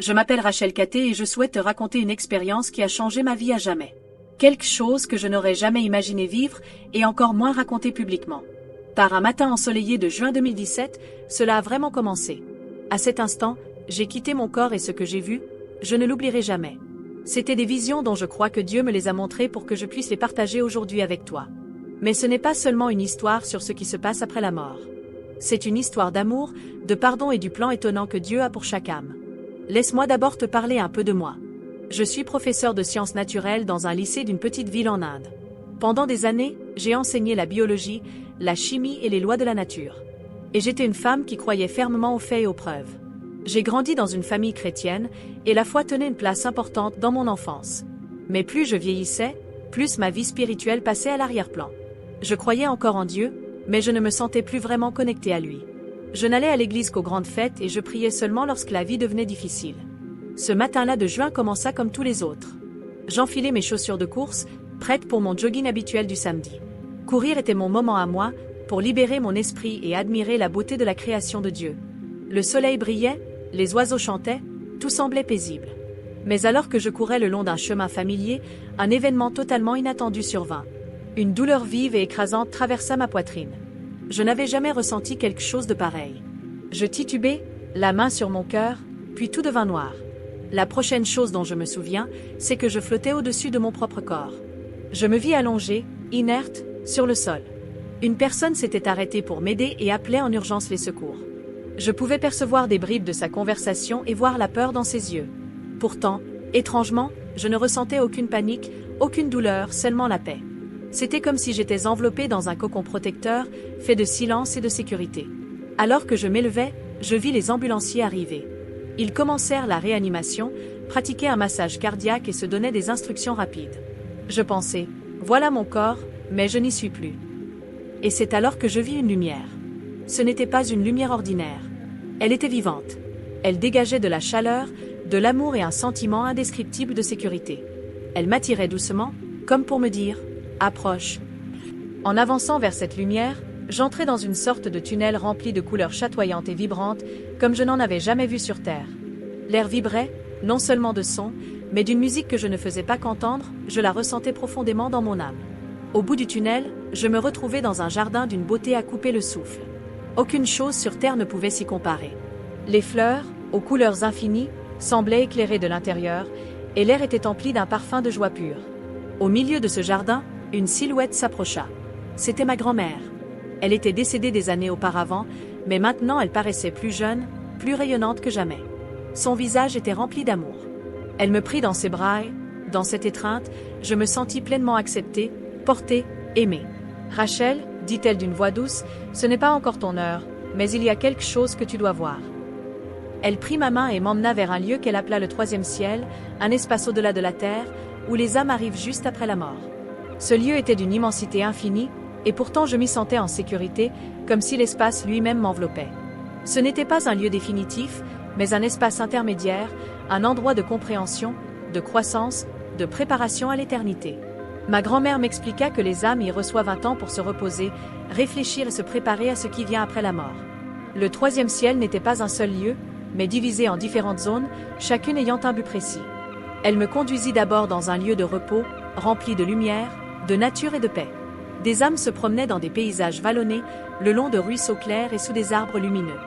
Je m'appelle Rachel Katé et je souhaite te raconter une expérience qui a changé ma vie à jamais. Quelque chose que je n'aurais jamais imaginé vivre et encore moins raconter publiquement. Par un matin ensoleillé de juin 2017, cela a vraiment commencé. À cet instant, j'ai quitté mon corps et ce que j'ai vu, je ne l'oublierai jamais. C'était des visions dont je crois que Dieu me les a montrées pour que je puisse les partager aujourd'hui avec toi. Mais ce n'est pas seulement une histoire sur ce qui se passe après la mort. C'est une histoire d'amour, de pardon et du plan étonnant que Dieu a pour chaque âme. Laisse-moi d'abord te parler un peu de moi. Je suis professeur de sciences naturelles dans un lycée d'une petite ville en Inde. Pendant des années, j'ai enseigné la biologie, la chimie et les lois de la nature. Et j'étais une femme qui croyait fermement aux faits et aux preuves. J'ai grandi dans une famille chrétienne, et la foi tenait une place importante dans mon enfance. Mais plus je vieillissais, plus ma vie spirituelle passait à l'arrière-plan. Je croyais encore en Dieu, mais je ne me sentais plus vraiment connectée à lui. Je n'allais à l'église qu'aux grandes fêtes et je priais seulement lorsque la vie devenait difficile. Ce matin-là de juin commença comme tous les autres. J'enfilai mes chaussures de course, prête pour mon jogging habituel du samedi. Courir était mon moment à moi, pour libérer mon esprit et admirer la beauté de la création de Dieu. Le soleil brillait, les oiseaux chantaient, tout semblait paisible. Mais alors que je courais le long d'un chemin familier, un événement totalement inattendu survint. Une douleur vive et écrasante traversa ma poitrine. Je n'avais jamais ressenti quelque chose de pareil. Je titubai, la main sur mon cœur, puis tout devint noir. La prochaine chose dont je me souviens, c'est que je flottais au-dessus de mon propre corps. Je me vis allongée, inerte, sur le sol. Une personne s'était arrêtée pour m'aider et appelait en urgence les secours. Je pouvais percevoir des bribes de sa conversation et voir la peur dans ses yeux. Pourtant, étrangement, je ne ressentais aucune panique, aucune douleur, seulement la paix. C'était comme si j'étais enveloppée dans un cocon protecteur, fait de silence et de sécurité. Alors que je m'élevais, je vis les ambulanciers arriver. Ils commencèrent la réanimation, pratiquaient un massage cardiaque et se donnaient des instructions rapides. Je pensais, voilà mon corps, mais je n'y suis plus. Et c'est alors que je vis une lumière. Ce n'était pas une lumière ordinaire. Elle était vivante. Elle dégageait de la chaleur, de l'amour et un sentiment indescriptible de sécurité. Elle m'attirait doucement, comme pour me dire « Approche ». En avançant vers cette lumière, j'entrais dans une sorte de tunnel rempli de couleurs chatoyantes et vibrantes, comme je n'en avais jamais vu sur Terre. L'air vibrait, non seulement de son, mais d'une musique que je ne faisais pas qu'entendre, je la ressentais profondément dans mon âme. Au bout du tunnel, je me retrouvais dans un jardin d'une beauté à couper le souffle. Aucune chose sur Terre ne pouvait s'y comparer. Les fleurs, aux couleurs infinies, semblaient éclairer de l'intérieur, et l'air était empli d'un parfum de joie pure. Au milieu de ce jardin, une silhouette s'approcha. C'était ma grand-mère. Elle était décédée des années auparavant, mais maintenant elle paraissait plus jeune, plus rayonnante que jamais. Son visage était rempli d'amour. Elle me prit dans ses bras et, dans cette étreinte, je me sentis pleinement acceptée, portée, aimée. « Rachel, dit-elle d'une voix douce, ce n'est pas encore ton heure, mais il y a quelque chose que tu dois voir. » Elle prit ma main et m'emmena vers un lieu qu'elle appela le troisième ciel, un espace au-delà de la terre, où les âmes arrivent juste après la mort. Ce lieu était d'une immensité infinie, et pourtant je m'y sentais en sécurité, comme si l'espace lui-même m'enveloppait. Ce n'était pas un lieu définitif, mais un espace intermédiaire, un endroit de compréhension, de croissance, de préparation à l'éternité. Ma grand-mère m'expliqua que les âmes y reçoivent un temps pour se reposer, réfléchir et se préparer à ce qui vient après la mort. Le troisième ciel n'était pas un seul lieu, mais divisé en différentes zones, chacune ayant un but précis. Elle me conduisit d'abord dans un lieu de repos, rempli de lumière, de nature et de paix. Des âmes se promenaient dans des paysages vallonnés, le long de ruisseaux clairs et sous des arbres lumineux.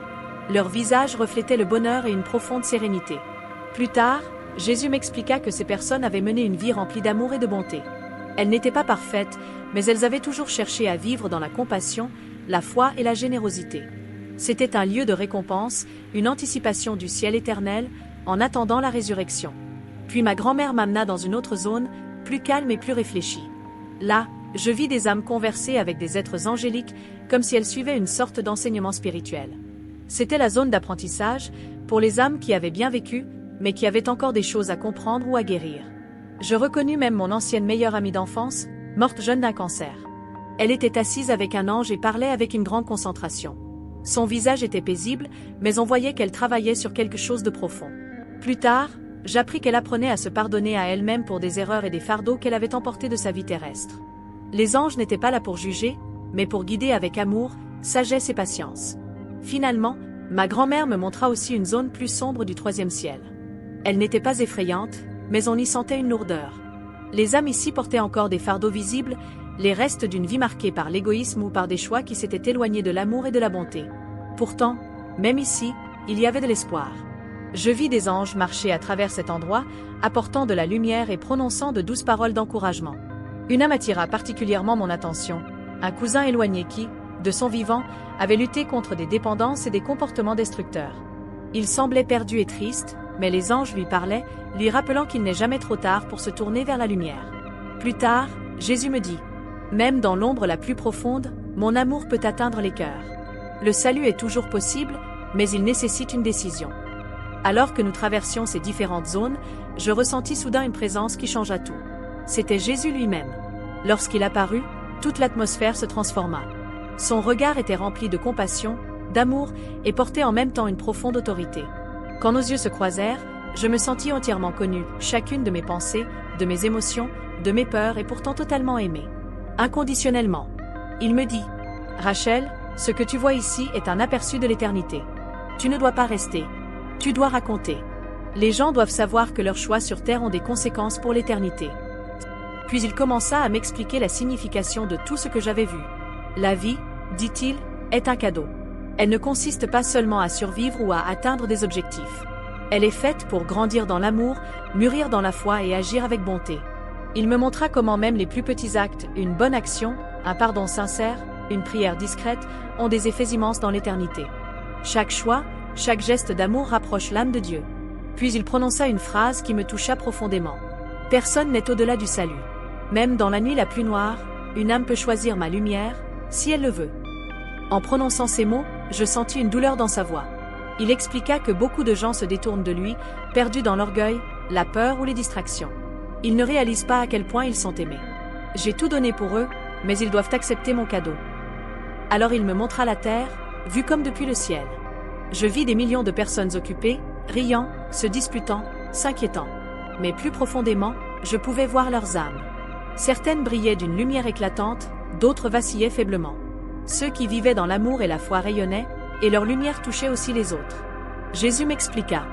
Leurs visages reflétaient le bonheur et une profonde sérénité. Plus tard, Jésus m'expliqua que ces personnes avaient mené une vie remplie d'amour et de bonté. Elles n'étaient pas parfaites, mais elles avaient toujours cherché à vivre dans la compassion, la foi et la générosité. C'était un lieu de récompense, une anticipation du ciel éternel, en attendant la résurrection. Puis ma grand-mère m'amena dans une autre zone, plus calme et plus réfléchie. Là, je vis des âmes converser avec des êtres angéliques, comme si elles suivaient une sorte d'enseignement spirituel. C'était la zone d'apprentissage, pour les âmes qui avaient bien vécu, mais qui avaient encore des choses à comprendre ou à guérir. Je reconnus même mon ancienne meilleure amie d'enfance, morte jeune d'un cancer. Elle était assise avec un ange et parlait avec une grande concentration. Son visage était paisible, mais on voyait qu'elle travaillait sur quelque chose de profond. Plus tard, j'appris qu'elle apprenait à se pardonner à elle-même pour des erreurs et des fardeaux qu'elle avait emportés de sa vie terrestre. Les anges n'étaient pas là pour juger, mais pour guider avec amour, sagesse et patience. Finalement, ma grand-mère me montra aussi une zone plus sombre du troisième ciel. Elle n'était pas effrayante, mais on y sentait une lourdeur. Les âmes ici portaient encore des fardeaux visibles, les restes d'une vie marquée par l'égoïsme ou par des choix qui s'étaient éloignés de l'amour et de la bonté. Pourtant, même ici, il y avait de l'espoir. Je vis des anges marcher à travers cet endroit, apportant de la lumière et prononçant de douces paroles d'encouragement. Une âme attira particulièrement mon attention, un cousin éloigné qui, de son vivant, avait lutté contre des dépendances et des comportements destructeurs. Il semblait perdu et triste, mais les anges lui parlaient, lui rappelant qu'il n'est jamais trop tard pour se tourner vers la lumière. Plus tard, Jésus me dit, « Même dans l'ombre la plus profonde, mon amour peut atteindre les cœurs. Le salut est toujours possible, mais il nécessite une décision. » Alors que nous traversions ces différentes zones, je ressentis soudain une présence qui changea tout. C'était Jésus lui-même. Lorsqu'il apparut, toute l'atmosphère se transforma. Son regard était rempli de compassion, d'amour et portait en même temps une profonde autorité. Quand nos yeux se croisèrent, je me sentis entièrement connue, chacune de mes pensées, de mes émotions, de mes peurs et pourtant totalement aimée. Inconditionnellement. Il me dit, « Rachel, ce que tu vois ici est un aperçu de l'éternité. Tu ne dois pas rester. Tu dois raconter. Les gens doivent savoir que leurs choix sur terre ont des conséquences pour l'éternité. » Puis il commença à m'expliquer la signification de tout ce que j'avais vu. La vie, dit-il, est un cadeau. Elle ne consiste pas seulement à survivre ou à atteindre des objectifs. Elle est faite pour grandir dans l'amour, mûrir dans la foi et agir avec bonté. Il me montra comment même les plus petits actes, une bonne action, un pardon sincère, une prière discrète, ont des effets immenses dans l'éternité. Chaque choix, chaque geste d'amour rapproche l'âme de Dieu. Puis il prononça une phrase qui me toucha profondément. Personne n'est au-delà du salut. Même dans la nuit la plus noire, une âme peut choisir ma lumière, si elle le veut. En prononçant ces mots, je sentis une douleur dans sa voix. Il expliqua que beaucoup de gens se détournent de lui, perdus dans l'orgueil, la peur ou les distractions. Ils ne réalisent pas à quel point ils sont aimés. J'ai tout donné pour eux, mais ils doivent accepter mon cadeau. Alors il me montra la terre, vue comme depuis le ciel. Je vis des millions de personnes occupées, riant, se disputant, s'inquiétant. Mais plus profondément, je pouvais voir leurs âmes. Certaines brillaient d'une lumière éclatante, d'autres vacillaient faiblement. Ceux qui vivaient dans l'amour et la foi rayonnaient, et leur lumière touchait aussi les autres. Jésus m'expliqua.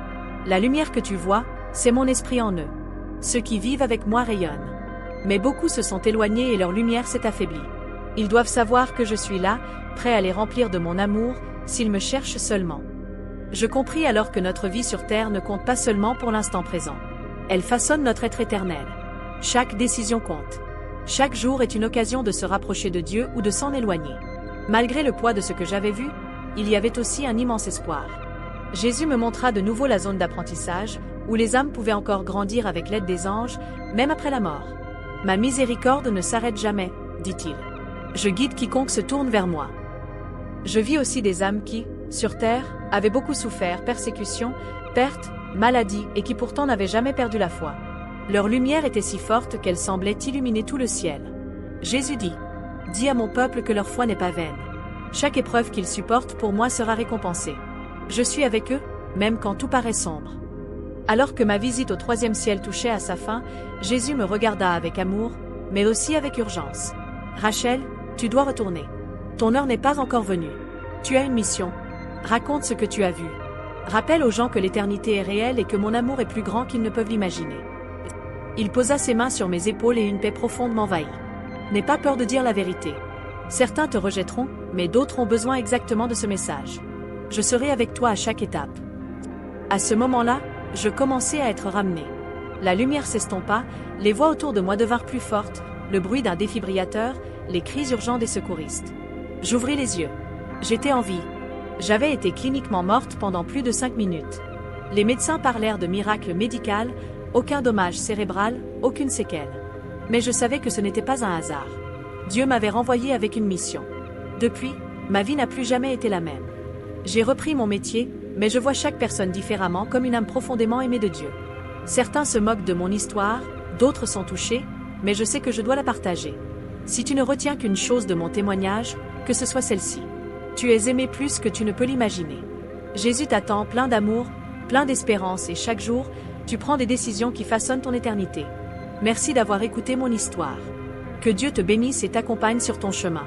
La lumière que tu vois, c'est mon esprit en eux. Ceux qui vivent avec moi rayonnent. Mais beaucoup se sont éloignés et leur lumière s'est affaiblie. Ils doivent savoir que je suis là, prêt à les remplir de mon amour, s'ils me cherchent seulement. Je compris alors que notre vie sur terre ne compte pas seulement pour l'instant présent. Elle façonne notre être éternel. Chaque décision compte. Chaque jour est une occasion de se rapprocher de Dieu ou de s'en éloigner. Malgré le poids de ce que j'avais vu, il y avait aussi un immense espoir. Jésus me montra de nouveau la zone d'apprentissage, où les âmes pouvaient encore grandir avec l'aide des anges, même après la mort. « Ma miséricorde ne s'arrête jamais, dit-il. Je guide quiconque se tourne vers moi. » Je vis aussi des âmes qui, sur terre, avaient beaucoup souffert, persécutions, pertes, maladies, et qui pourtant n'avaient jamais perdu la foi. Leur lumière était si forte qu'elle semblait illuminer tout le ciel. Jésus dit, « Dis à mon peuple que leur foi n'est pas vaine. Chaque épreuve qu'ils supportent pour moi sera récompensée. Je suis avec eux, même quand tout paraît sombre. » Alors que ma visite au 3e ciel touchait à sa fin, Jésus me regarda avec amour, mais aussi avec urgence. « Rachel, tu dois retourner. Ton heure n'est pas encore venue. Tu as une mission. Raconte ce que tu as vu. Rappelle aux gens que l'éternité est réelle et que mon amour est plus grand qu'ils ne peuvent l'imaginer. » Il posa ses mains sur mes épaules et une paix profonde m'envahit. « N'aie pas peur de dire la vérité. Certains te rejetteront, mais d'autres ont besoin exactement de ce message. Je serai avec toi à chaque étape. » À ce moment-là, je commençai à être ramené. La lumière s'estompa, les voix autour de moi devinrent plus fortes, le bruit d'un défibrillateur, les cris urgents des secouristes. J'ouvris les yeux. J'étais en vie. J'avais été cliniquement morte pendant plus de 5 minutes. Les médecins parlèrent de miracle médical, aucun dommage cérébral, aucune séquelle. Mais je savais que ce n'était pas un hasard. Dieu m'avait renvoyé avec une mission. Depuis, ma vie n'a plus jamais été la même. J'ai repris mon métier, mais je vois chaque personne différemment comme une âme profondément aimée de Dieu. Certains se moquent de mon histoire, d'autres sont touchés, mais je sais que je dois la partager. Si tu ne retiens qu'une chose de mon témoignage, que ce soit celle-ci. Tu es aimé plus que tu ne peux l'imaginer. Jésus t'attend plein d'amour, plein d'espérance et chaque jour, tu prends des décisions qui façonnent ton éternité. Merci d'avoir écouté mon histoire. Que Dieu te bénisse et t'accompagne sur ton chemin.